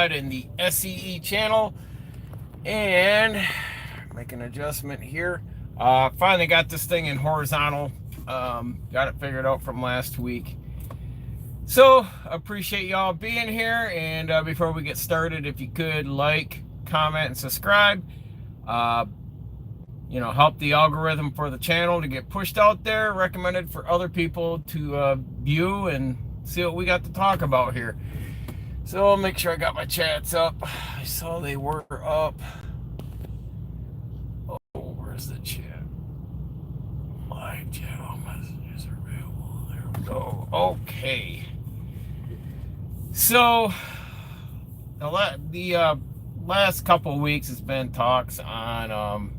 God in the S.E.E channel, and make an adjustment here. Finally got this thing in horizontal. Got it figured out from last week. So appreciate y'all being here, and before we get started, if you could like, comment, and subscribe. Help the algorithm for the channel to get pushed out there, recommended for other people to view and see what we got to talk about here. So I'll make sure I got my chats up. I saw they were up. Oh, where's the chat? Live chat, all messages are available. There we go. Okay. So the last couple of weeks has been talks on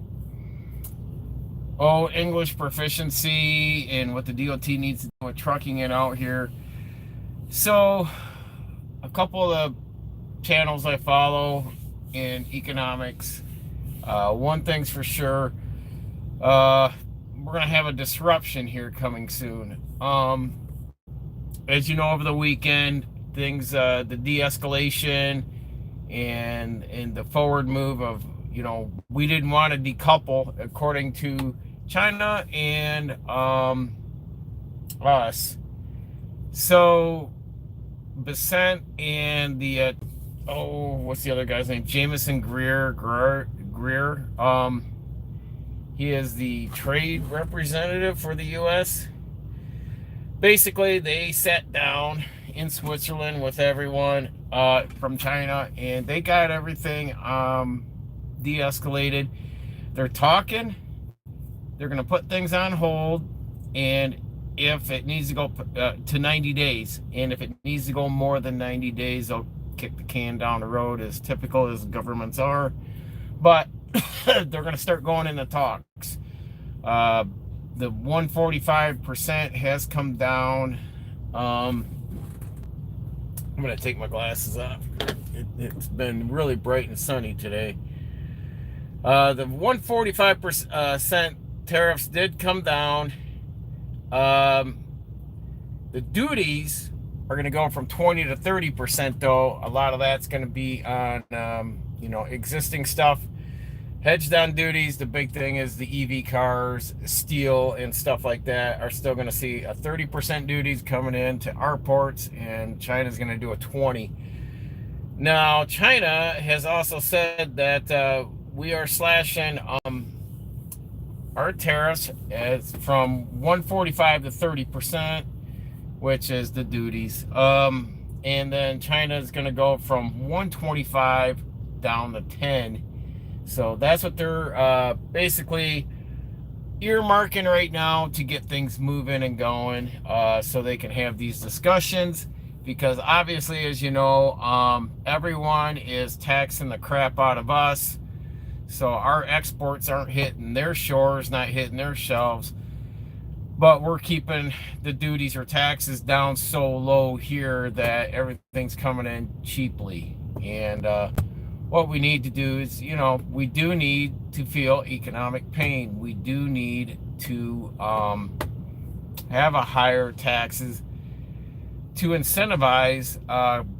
English proficiency and what the DOT needs to do with trucking it out here. So a couple of the channels I follow in economics, one thing's for sure, we're gonna have a disruption here coming soon. As you know, over the weekend, things, the de-escalation and the forward move of, we didn't want to decouple, according to China and us. So Besant and the what's the other guy's name? Jameson Greer. He is the trade representative for the U.S. Basically, they sat down in Switzerland with everyone from China, and they got everything de-escalated. They're talking. They're going to put things on hold, and if it needs to go to 90 days, and if it needs to go more than 90 days, they'll kick the can down the road, as typical as governments are. But they're going to start going into talks. The 145% has come down. I'm going to take my glasses off. It's been really bright and sunny today. The 145% tariffs did come down. The duties are going to go from 20 to 30%, though. A lot of that's going to be on, existing stuff. Hedged on duties. The big thing is the EV cars, steel, and stuff like that are still going to see a 30% duties coming into our ports, and China's going to do a 20. Now, China has also said that we are slashing our tariffs from 145 to 30%, which is the duties. And then China is going to go from 125 down to 10. So that's what they're basically earmarking right now to get things moving and going, so they can have these discussions. Because obviously, as you know, everyone is taxing the crap out of us. So our exports aren't hitting their shores, not hitting their shelves. But we're keeping the duties or taxes down so low here that everything's coming in cheaply. And what we need to do is, we do need to feel economic pain. We do need to have a higher taxes to incentivize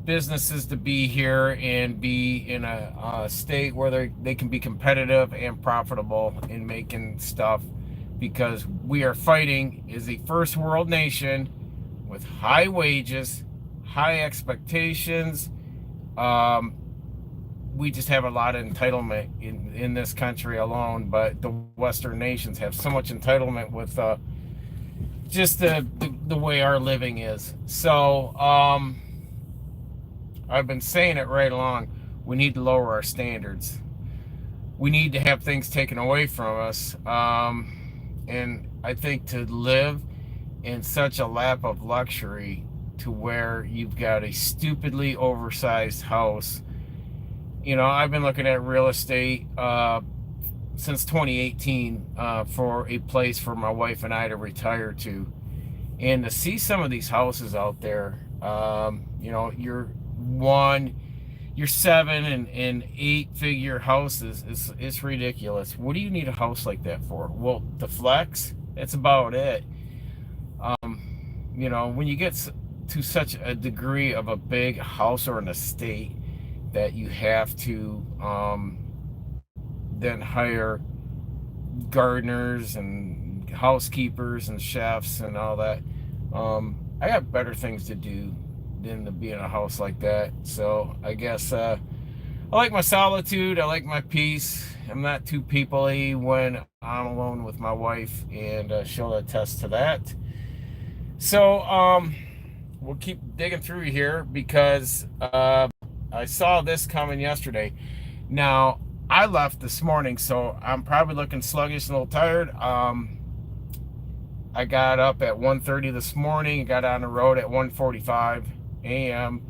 businesses to be here and be in a state where they can be competitive and profitable in making stuff, because we are fighting as a first world nation with high wages, high expectations. We just have a lot of entitlement in this country alone, but the Western nations have so much entitlement with just the way our living is. So I've been saying it right along. We need to lower our standards. We need to have things taken away from us. And I think to live in such a lap of luxury to where you've got a stupidly oversized house. I've been looking at real estate since 2018 for a place for my wife and I to retire to. And to see some of these houses out there, your 7 and 8 figure houses, it's ridiculous. What do you need a house like that for? Well, to flex, that's about it. When you get to such a degree of a big house or an estate, that you have to then hire gardeners and housekeepers and chefs and all that. I have better things to do than to be in a house like that. So I guess I like my solitude. I like my peace. I'm not too people-y when I'm alone with my wife, and she'll attest to that. So we'll keep digging through here because I saw this coming yesterday. Now, I left this morning, so I'm probably looking sluggish and a little tired. I got up at 1:30 this morning and got on the road at 1:45 a.m.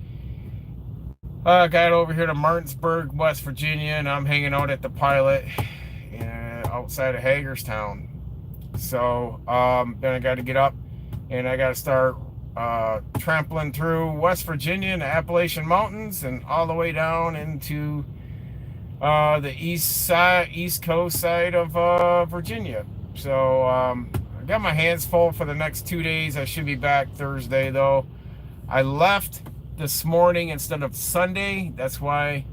Got over here to Martinsburg, West Virginia, and I'm hanging out at the Pilot outside of Hagerstown. So then I got to get up and I got to start trampling through West Virginia and the Appalachian Mountains and all the way down into the east coast side of Virginia. So I got my hands full for the next 2 days. I should be back Thursday, though. I left this morning instead of Sunday. That's why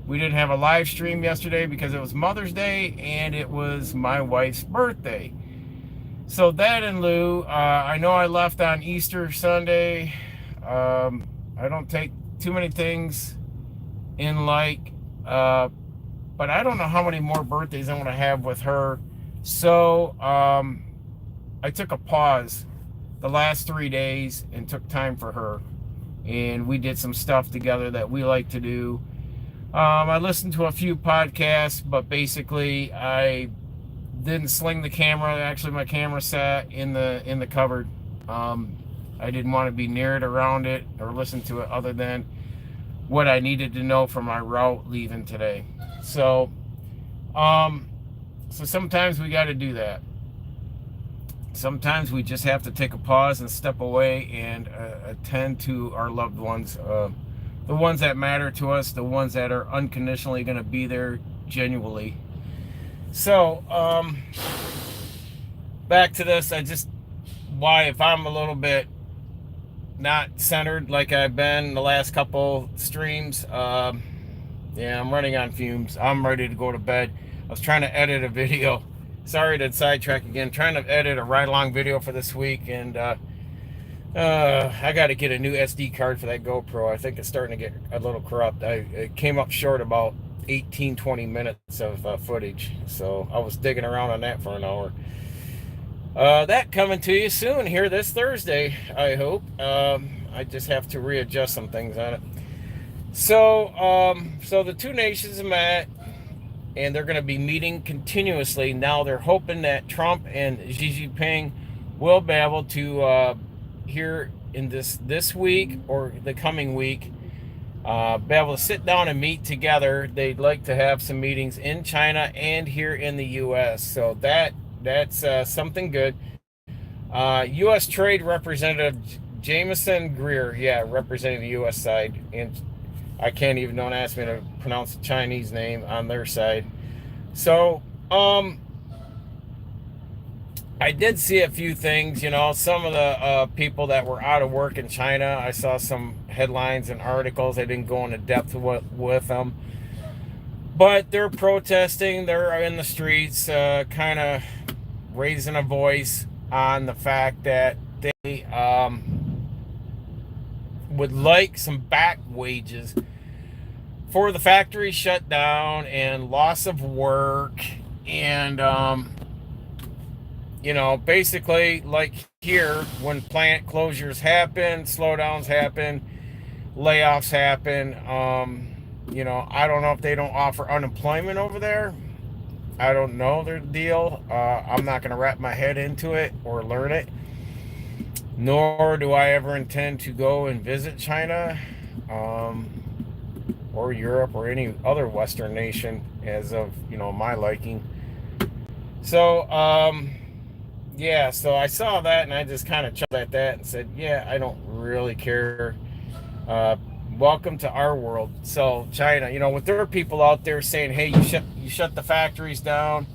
we didn't have a live stream yesterday, because it was Mother's Day and it was my wife's birthday. So that in lieu, I know I left on Easter Sunday. I don't take too many things in but I don't know how many more birthdays I'm going to have with her. So I took a pause the last 3 days and took time for her. And we did some stuff together that we like to do. I listened to a few podcasts, but basically I didn't sling the camera. Actually, my camera sat in the cupboard. I didn't want to be near it, around it, or listen to it other than what I needed to know for my route leaving today. So sometimes we got to do that. Sometimes we just have to take a pause and step away and attend to our loved ones, the ones that matter to us, the ones that are unconditionally going to be there genuinely. So back to this. If I'm a little bit not centered like I've been the last couple streams, I'm running on fumes. I'm ready to go to bed. I was trying to edit a video. Sorry to sidetrack again. Trying to edit a ride-along video for this week, and I got to get a new SD card for that GoPro. I think it's starting to get a little corrupt. It came up short about 18-20 minutes of footage, so I was digging around on that for an hour. That coming to you soon here this Thursday, I hope. I just have to readjust some things on it. So the two nations met, and they're going to be meeting continuously. Now they're hoping that Trump and Xi Jinping will be able to, here in this week or the coming week, be able to sit down and meet together. They'd like to have some meetings in China and here in the U.S. So that's something good. U.S. Trade Representative Jameson Greer, representing the U.S. side, and I can't even, don't ask me to pronounce the Chinese name on their side. So, I did see a few things, some of the people that were out of work in China. I saw some headlines and articles. I didn't go into depth with them. But they're protesting. They're in the streets, kind of raising a voice on the fact that they would like some back wages for the factory shut down and loss of work, and basically like here, when plant closures happen, slowdowns happen, layoffs happen, I don't know if they don't offer unemployment over there. I don't know their deal. I'm not going to wrap my head into it or learn it, nor do I ever intend to go and visit China or Europe or any other Western nation as of my liking. So so I saw that and I just kind of chuckled at that and said, I don't really care. Welcome to our world. So China, with their people out there saying, hey, you shut the factories down,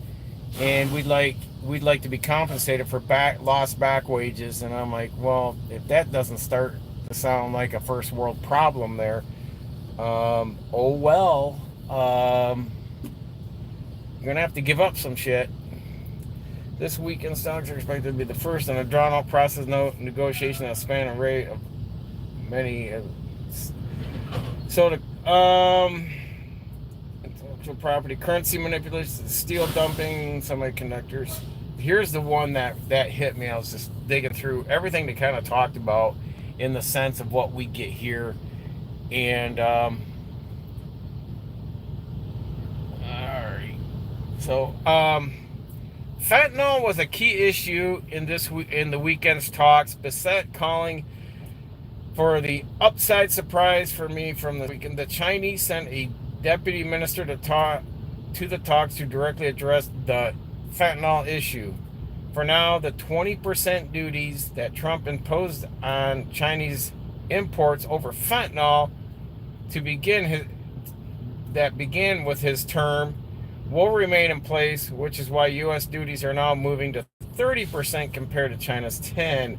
and we'd like to be compensated for lost back wages. And I'm like, well, if that doesn't start to sound like a first world problem there, Oh well. You're gonna have to give up some shit. This weekend stocks are expected to be the first in a drawn-out process note negotiation that span a rate of many. So the intellectual property, currency manipulation, steel dumping, semiconductors. Here's the one that hit me. I was just digging through everything they kind of talked about in the sense of what we get here, and all right. So fentanyl was a key issue in the weekend's talks. Bissett calling for the upside surprise for me from the weekend. The Chinese sent a deputy minister to the talks to directly address the fentanyl issue. For now, the 20% duties that Trump imposed on Chinese imports over fentanyl that began with his term will remain in place, which is why U.S. duties are now moving to 30% compared to China's 10%.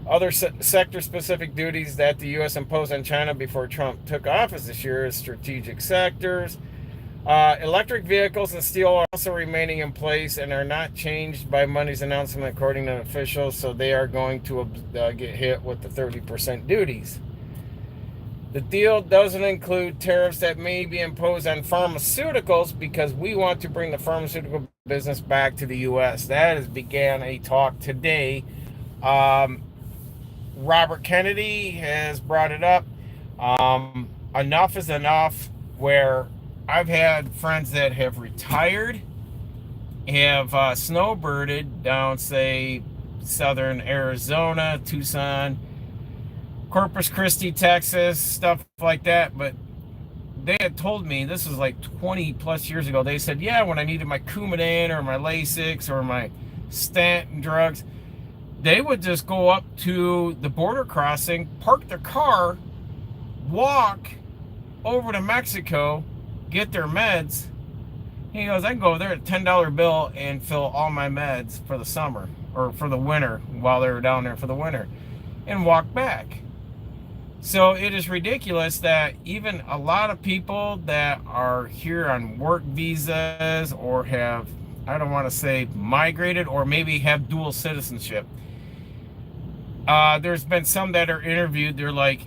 Other sector-specific duties that the U.S. imposed on China before Trump took office this year is strategic sectors. Electric vehicles and steel are also remaining in place and are not changed by Monday's announcement, according to officials, so they are going to get hit with the 30% duties. The deal doesn't include tariffs that may be imposed on pharmaceuticals because we want to bring the pharmaceutical business back to the U.S. That has began a talk today. Robert Kennedy has brought it up. Enough is enough, where I've had friends that have retired, have snowbirded down, say, southern Arizona, Tucson, Corpus Christi, Texas, stuff like that. But they had told me, this was like 20 plus years ago, they said, yeah, when I needed my Coumadin or my Lasix or my statin drugs, they would just go up to the border crossing, park their car, walk over to Mexico, get their meds. He goes, I can go there at a $10 bill and fill all my meds for the summer or for the winter while they were down there for the winter and walk back. So it is ridiculous that even a lot of people that are here on work visas or have, I don't want to say migrated, or maybe have dual citizenship. There's been some that are interviewed. They're like,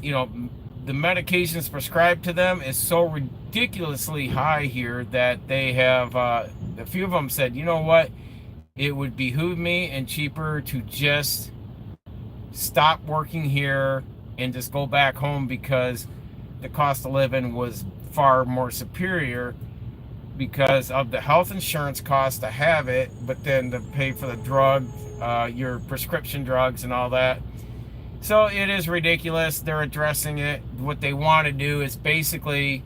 the medications prescribed to them is so ridiculously high here that they have, a few of them said, you know what, it would behoove me and cheaper to just stop working here and just go back home because the cost of living was far more superior because of the health insurance cost to have it, but then to pay for the drug, your prescription drugs and all that. So it is ridiculous. They're addressing it. What they want to do is basically,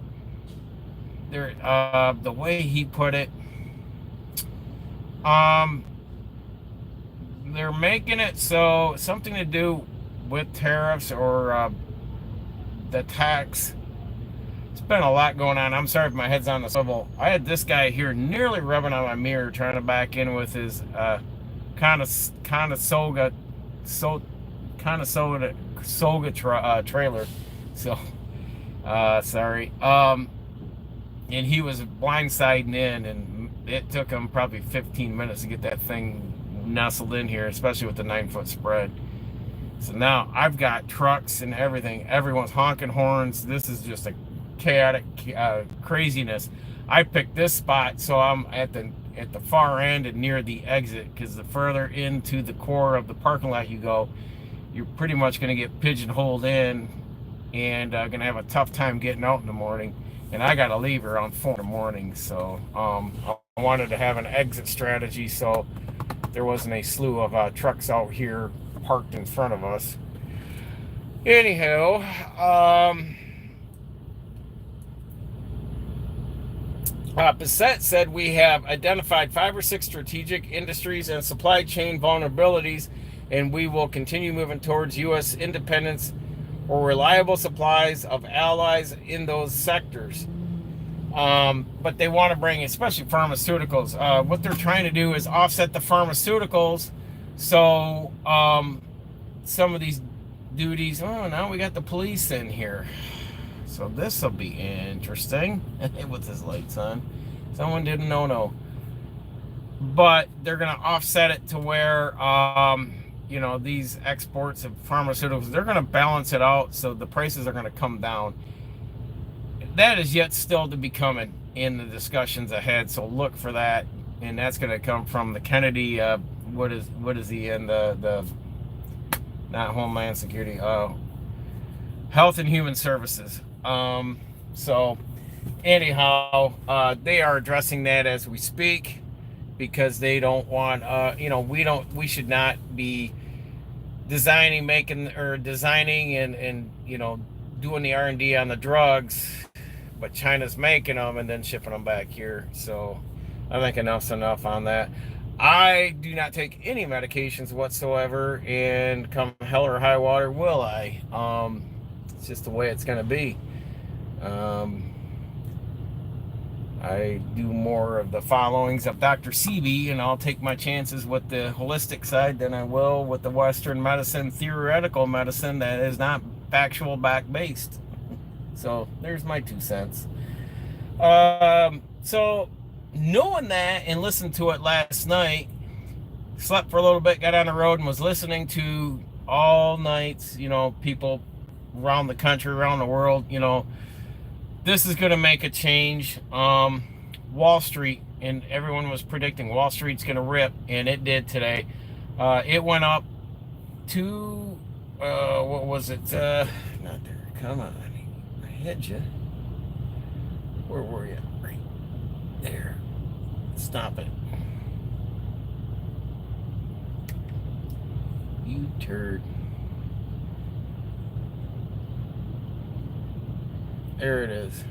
the way he put it, they're making it so something to do with tariffs or the tax. It's been a lot going on. I'm sorry if my head's on the swivel. I had this guy here nearly rubbing on my mirror trying to back in with his Conestoga trailer. So sorry. And he was blindsiding in, and it took him probably 15 minutes to get that thing nestled in here, especially with the 9-foot spread. So now I've got trucks and everything. Everyone's honking horns. This is just a chaotic craziness. I picked this spot so I'm at the far end and near the exit, because the further into the core of the parking lot you go, you're pretty much going to get pigeonholed in and going to have a tough time getting out in the morning. And I got to leave around 4 in the morning, so I wanted to have an exit strategy so there wasn't a slew of trucks out here parked in front of us. Anyhow, Bissett said we have identified 5 or 6 strategic industries and supply chain vulnerabilities, and we will continue moving towards U.S. independence or reliable supplies of allies in those sectors. But they want to bring, especially pharmaceuticals. What they're trying to do is offset the pharmaceuticals. So some of these duties, oh, now we got the police in here. So this will be interesting with his lights on. Someone didn't know. But they're going to offset it to where, these exports of pharmaceuticals, they're going to balance it out so the prices are going to come down. That is yet still to be coming in the discussions ahead, so look for that. And that's going to come from the Kennedy, what is he in, the not Homeland Security, Health and Human Services. So anyhow, they are addressing that as we speak, because they don't want, we should not be designing and doing the R&D on the drugs, but China's making them and then shipping them back here. So I think enough's enough on that. I do not take any medications whatsoever, and come hell or high water, will I? It's just the way it's going to be. I do more of the followings of Dr. S.E.E, and I'll take my chances with the holistic side than I will with the Western medicine, theoretical medicine that is not factual back-based. So there's my 2 cents. So knowing that and listening to it last night, slept for a little bit, got on the road and was listening to all nights, people around the country, around the world, this is going to make a change. Wall Street, and everyone was predicting Wall Street's going to rip, and it did today. It went up to, what was it? Not there. Come on. I hit you. Where were you? Right there. Stop it. You turd. There it is.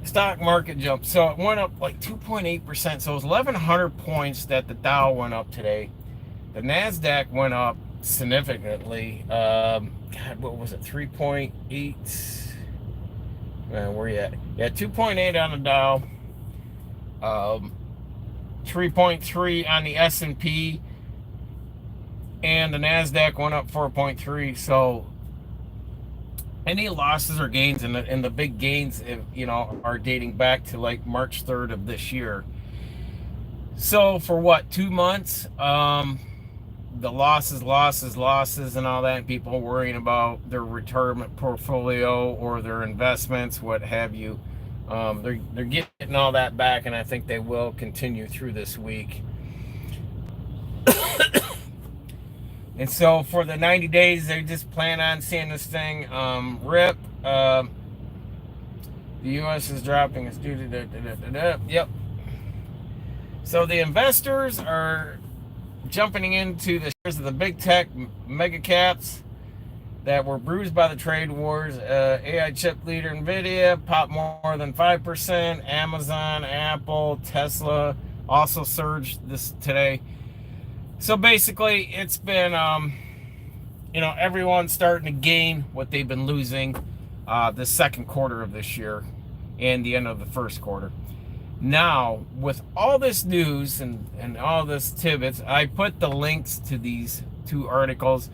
Stock market jumped. So it went up like 2.8%. So it was 1,100 points that the Dow went up today. The NASDAQ went up significantly. God, what was it? 3.8. Man, where you at? Yeah, 2.8 on the Dow. 3.3 on the S&P. And the NASDAQ went up 4.3. So any losses or gains, and the big gains, are dating back to like March 3rd of this year. So for what, 2 months, the losses and all that, and people worrying about their retirement portfolio or their investments, what have you. They're getting all that back, and I think they will continue through this week. And so for the 90 days, they just plan on seeing this thing rip. The U.S. is dropping its due to yep. So the investors are jumping into the shares of the big tech mega caps that were bruised by the trade wars. AI chip leader NVIDIA popped more than 5%. Amazon, Apple, Tesla also surged this today. So basically, it's been, everyone's starting to gain what they've been losing the second quarter of this year and the end of the first quarter. Now, with all this news and all this tidbits, I put the links to these 2 articles.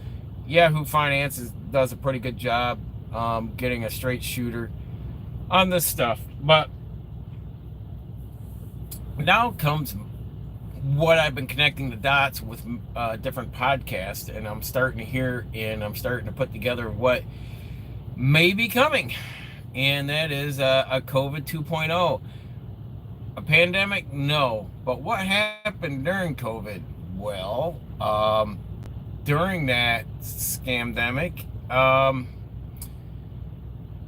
Yahoo Finance does a pretty good job getting a straight shooter on this stuff. But now comes what I've been connecting the dots with different podcasts, and I'm starting to hear, and I'm starting to put together what may be coming, and that is a COVID 2.0. A pandemic? No. But what happened during COVID? Well, during that scamdemic,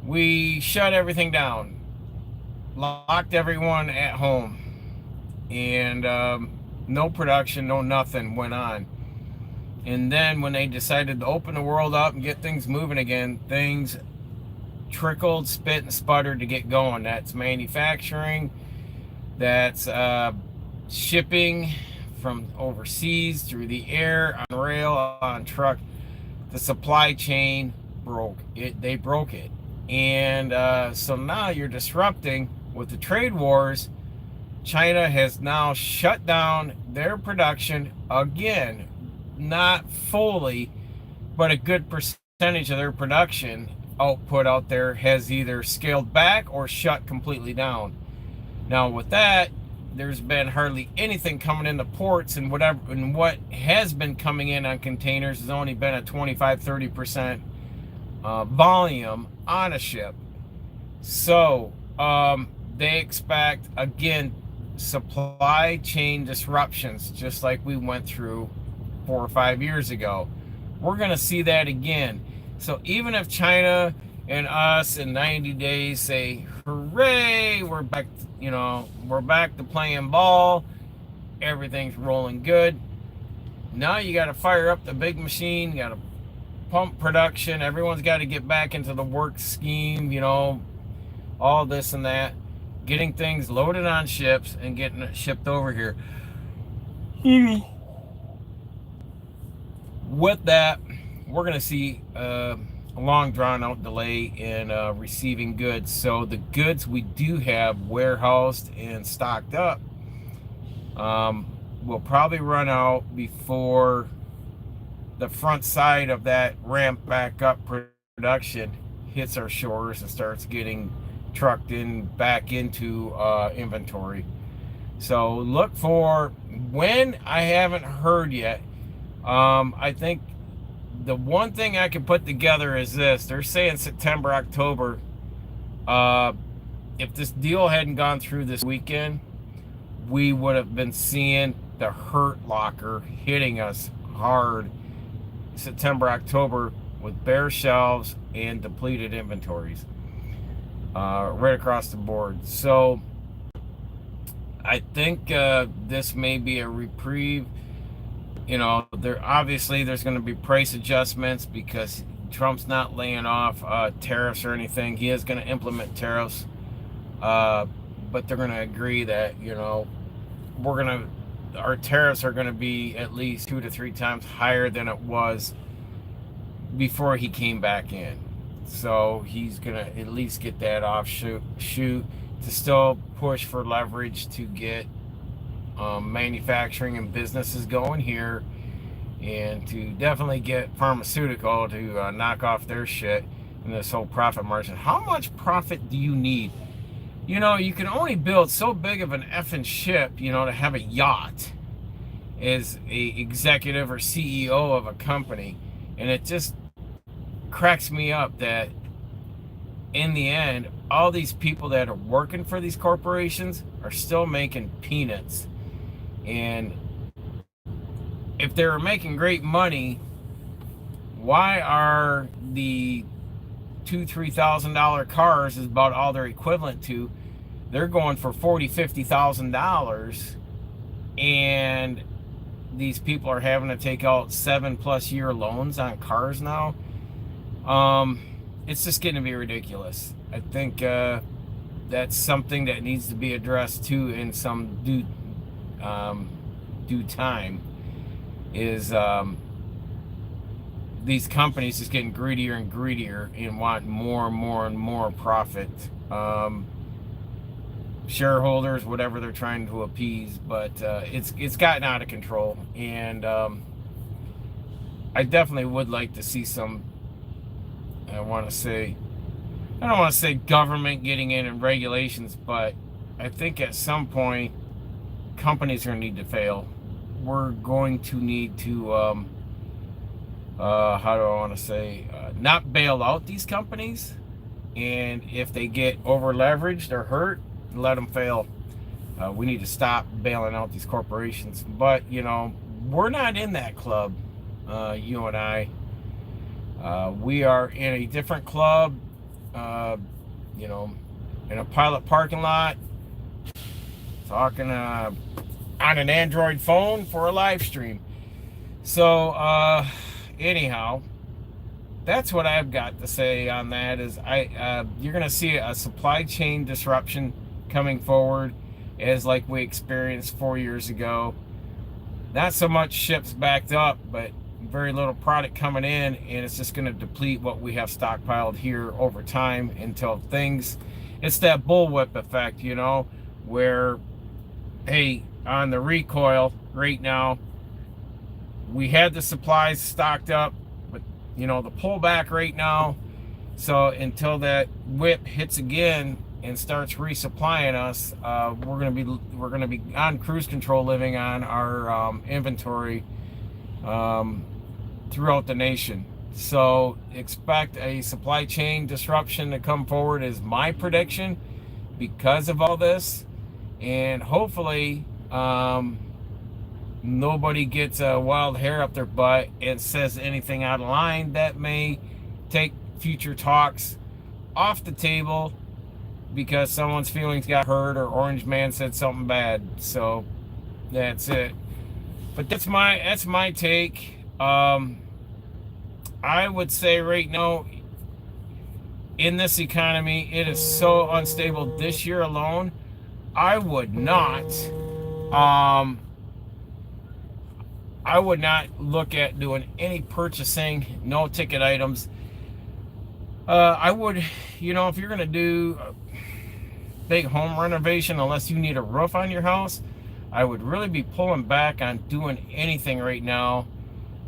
we shut everything down, locked everyone at home, and no production, no nothing went on. And then when they decided to open the world up and get things moving again, things trickled, spit, and sputtered to get going. That's manufacturing, that's shipping from overseas, through the air, on rail, on truck. The supply chain broke it. They broke it. And so now you're disrupting with the trade wars. China has now shut down their production again, not fully, but a good percentage of their production output out there has either scaled back or shut completely down. Now with that, there's been hardly anything coming in the ports, and what has been coming in on containers has only been a 25-30% volume on a ship. So they expect, again, supply chain disruptions, just like we went through 4 or 5 years ago. We're going to see that again. So even if China and us in 90 days say, hooray, we're back, we're back to playing ball, everything's rolling good. Now you got to fire up the big machine, you got to pump production, everyone's got to get back into the work scheme, all this and that, getting things loaded on ships and getting it shipped over here. With that, we're going to see a long drawn out delay in receiving goods. So the goods we do have warehoused and stocked up will probably run out before the front side of that ramp back up production hits our shores and starts getting trucked in back into inventory. So look for when. I haven't heard yet. I think the one thing I can put together is this. They're saying September, October. If this deal hadn't gone through this weekend, we would have been seeing the hurt locker hitting us hard September, October with bare shelves and depleted inventories right across the board. So I think this may be a reprieve. There's going to be price adjustments because Trump's not laying off tariffs or anything. He is going to implement tariffs, but they're going to agree that our tariffs are going to be at least 2 to 3 times higher than it was before he came back in. So he's going to at least get that shoot to still push for leverage to get manufacturing and businesses going here, and to definitely get pharmaceutical to knock off their shit in this whole profit margin. How much profit do you need? You can only build so big of an effing ship, to have a yacht as a executive or CEO of a company. And it just cracks me up that in the end, all these people that are working for these corporations are still making peanuts. And if they're making great money, why are the $2,000-$3,000 cars is about all they're equivalent to? They're going for $40,000-$50,000, and these people are having to take out 7+ year loans on cars now. It's just getting to be ridiculous. I think that's something that needs to be addressed too in some due time. Is these companies just getting greedier and greedier and want more and more and more profit. Shareholders, whatever they're trying to appease, but it's gotten out of control, and I definitely would like to see some. I don't want to say government getting in and regulations, but I think at some point companies are going to need to fail. We're going to need to how do I want to say, not bail out these companies, and if they get over leveraged or hurt, let them fail. We need to stop bailing out these corporations. But we're not in that club, you and I. We are in a different club, in a pilot parking lot, talking on an Android phone for a live stream. So anyhow, that's what I've got to say on that. Is you're going to see a supply chain disruption coming forward, as like we experienced 4 years ago. Not so much ships backed up, but very little product coming in, and it's just going to deplete what we have stockpiled here over time until it's that bullwhip effect, where, hey, on the recoil right now, we had the supplies stocked up, but the pullback right now So until that whip hits again and starts resupplying us, we're gonna be on cruise control, living on our inventory throughout the nation. So expect a supply chain disruption to come forward, is my prediction, because of all this. And hopefully nobody gets a wild hair up their butt and says anything out of line that may take future talks off the table because someone's feelings got hurt or Orange Man said something bad. So that's it. But that's my take. I would say right now, in this economy, it is so unstable. This year alone, I would not look at doing any purchasing, no ticket items. I would, if you're gonna do a big home renovation, unless you need a roof on your house, I would really be pulling back on doing anything right now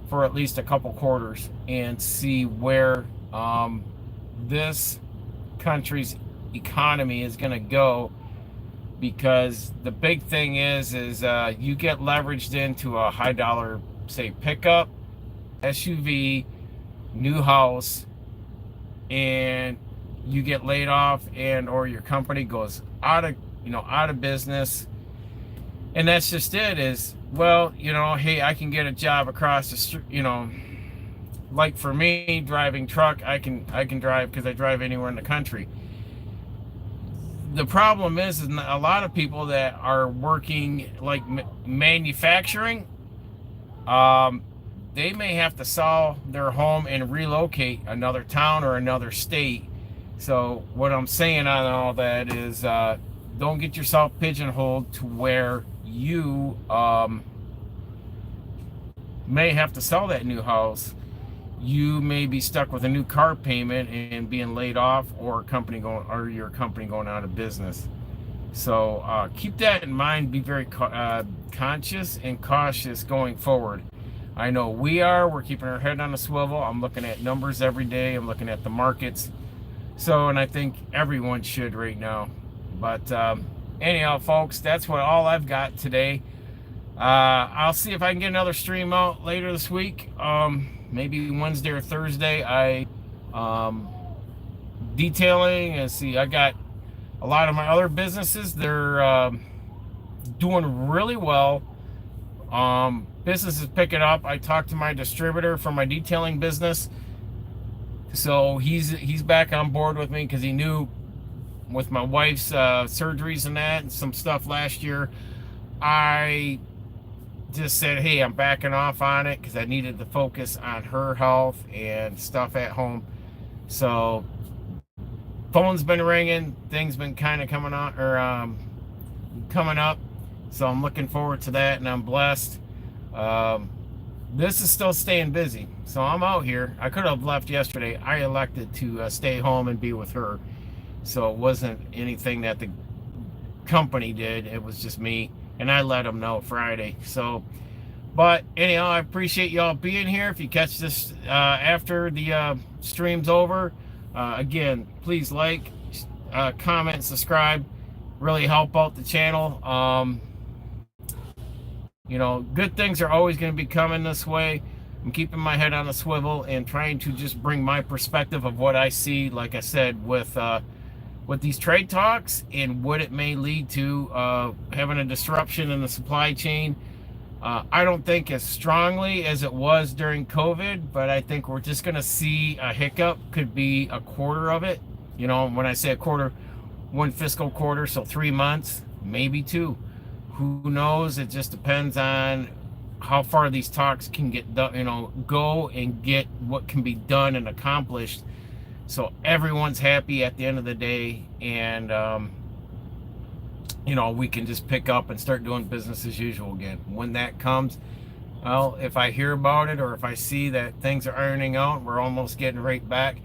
for at least a couple quarters and see where this country's economy is going to go. Because the big thing is you get leveraged into a high dollar, say, pickup, SUV, new house, and you get laid off, and or your company goes out of business. And that's just it, is, well, hey, I can get a job across the street, like for me, driving truck, I can drive, because I drive anywhere in the country. The problem is a lot of people that are working like manufacturing, they may have to sell their home and relocate another town or another state. So what I'm saying on all that is, don't get yourself pigeonholed to where you may have to sell that new house. You may be stuck with a new car payment and being laid off, or your company going out of business. So keep that in mind. Be very conscious and cautious going forward. I know we're keeping our head on a swivel. I'm looking at numbers every day. I'm looking at the markets. So, and I think everyone should right now. But anyhow, folks, that's all I've got today. I'll see if I can get another stream out later this week. Maybe Wednesday or Thursday. Detailing, and see, I got a lot of my other businesses. They're doing really well. Business is picking up. I talked to my distributor for my detailing business, so he's back on board with me, because he knew with my wife's surgeries and that and some stuff last year, I just said, hey, I'm backing off on it because I needed to focus on her health and stuff at home. So phone's been ringing, things been kind of coming on, or coming up. So I'm looking forward to that, and I'm blessed. This is still staying busy, so I'm out here. I could have left yesterday. I elected to stay home and be with her. So it wasn't anything that the company did. It was just me, and I let them know Friday. So, but anyhow, I appreciate y'all being here. If you catch this after the stream's over, again, please like, comment, subscribe. Really help out the channel. Good things are always going to be coming this way. I'm keeping my head on a swivel and trying to just bring my perspective of what I see, like I said, with these trade talks and what it may lead to having a disruption in the supply chain. I don't think as strongly as it was during COVID, but I think we're just going to see a hiccup. Could be a quarter of it. When I say a quarter, one fiscal quarter, so 3 months, maybe 2. Who knows? It just depends on how far these talks can get done, go and get what can be done and accomplished, so everyone's happy at the end of the day, and we can just pick up and start doing business as usual again. When that comes, well, if I hear about it or if I see that things are ironing out, we're almost getting right back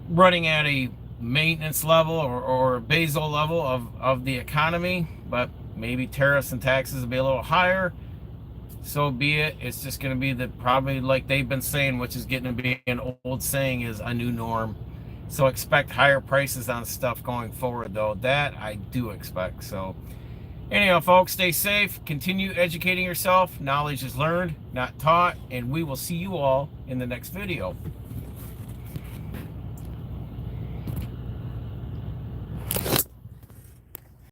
running at a maintenance level or a basal level of the economy, but maybe tariffs and taxes will be a little higher. so be it. It's just going to be the probably like they've been saying, which is getting to be an old saying, is a new norm. So expect higher prices on stuff going forward, though. That I do expect. So anyhow, folks, stay safe. Continue educating yourself. Knowledge is learned, not taught. And we will see you all in the next video.